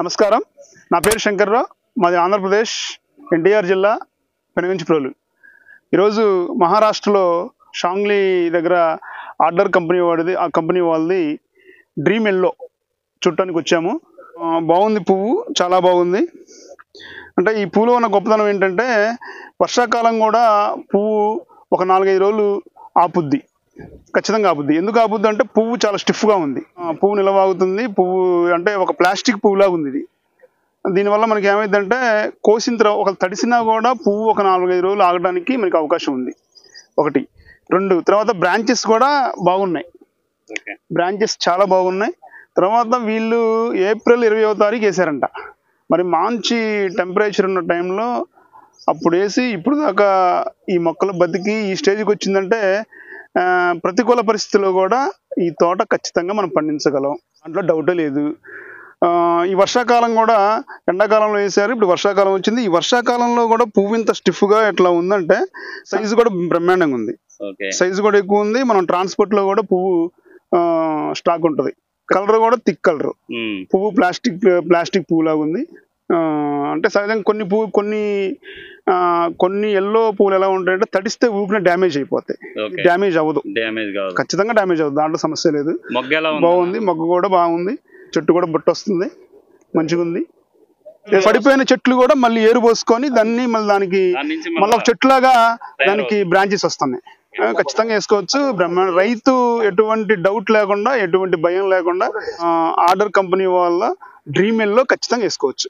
నమస్కారం. నా పేరు శంకర్రావు. మాది ఆంధ్రప్రదేశ్ ఎన్టీఆర్ జిల్లా పెనుగంచిప్రోలు. ఈరోజు మహారాష్ట్రలో షాంగ్లీ దగ్గర ఆర్డర్ కంపెనీ వాడిది, ఆ కంపెనీ వాళ్ళది డ్రీమ్ ఎల్లో చుట్టానికి వచ్చాము. బాగుంది, పువ్వు చాలా బాగుంది. అంటే ఈ పూలో ఉన్న గొప్పతనం ఏంటంటే వర్షాకాలం కూడా పువ్వు ఒక 4-5 రోజులు ఆపుద్ది, ఖచ్చితంగా ఆపుద్ది. ఎందుకు ఆపుద్ది అంటే పువ్వు చాలా స్టిఫ్గా ఉంది, పువ్వు నిలవాగుతుంది. పువ్వు అంటే ఒక ప్లాస్టిక్ పువ్వులాగా ఉంది ఇది. దీనివల్ల మనకి ఏమైందంటే కోసిన తర్వాత ఒక తడిసినా కూడా పువ్వు ఒక 4-5 రోజులు ఆగడానికి మనకి అవకాశం ఉంది. ఒకటి. రెండు, తర్వాత బ్రాంచెస్ కూడా బాగున్నాయి, బ్రాంచెస్ చాలా బాగున్నాయి. తర్వాత వీళ్ళు ఏప్రిల్ 20వ తారీఖు వేసారంట. మరి మంచి టెంపరేచర్ ఉన్న టైంలో అప్పుడు వేసి ఇప్పుడు దాకా ఈ మొక్కలు బతికి ఈ స్టేజ్కి వచ్చిందంటే ప్రతికూల పరిస్థితుల్లో కూడా ఈ తోట ఖచ్చితంగా మనం పండించగలం, దాంట్లో డౌటే లేదు. ఈ వర్షాకాలం కూడా ఎండాకాలంలో వేసారు, ఇప్పుడు వర్షాకాలం వచ్చింది. ఈ వర్షాకాలంలో కూడా పువ్వు ఇంత స్టిఫ్గా ఎట్లా ఉందంటే సైజు కూడా బ్రహ్మాండంగా ఉంది, సైజు కూడా ఎక్కువ ఉంది. మనం ట్రాన్స్పోర్ట్లో కూడా పువ్వు స్టాక్ ఉంటుంది. కలర్ కూడా థిక్ కలర్, పువ్వు ప్లాస్టిక్ పువ్వులాగా ఉంది. అంటే సహజంగా కొన్ని ఎల్లో పువ్వులు ఎలా ఉంటాయంటే తడిస్తే ఊపిన డ్యామేజ్ అయిపోతాయి, డ్యామేజ్ అవ్వదు, ఖచ్చితంగా డ్యామేజ్ అవ్వదు, దాంట్లో సమస్య లేదు. బాగుంది, మొగ్గ కూడా బాగుంది, చెట్టు కూడా బుట్ట వస్తుంది, మంచిగా ఉంది. పడిపోయిన చెట్లు కూడా మళ్ళీ ఏరు పోసుకొని దాన్ని దానికి మళ్ళీ ఒక చెట్టులాగా దానికి బ్రాంచెస్ వస్తున్నాయి. ఖచ్చితంగా వేసుకోవచ్చు. రైతు ఎటువంటి డౌట్ లేకుండా, ఎటువంటి భయం లేకుండా ఆర్డర్ కంపెనీ వాళ్ళ డ్రీమ్ ఎల్లో ఖచ్చితంగా వేసుకోవచ్చు.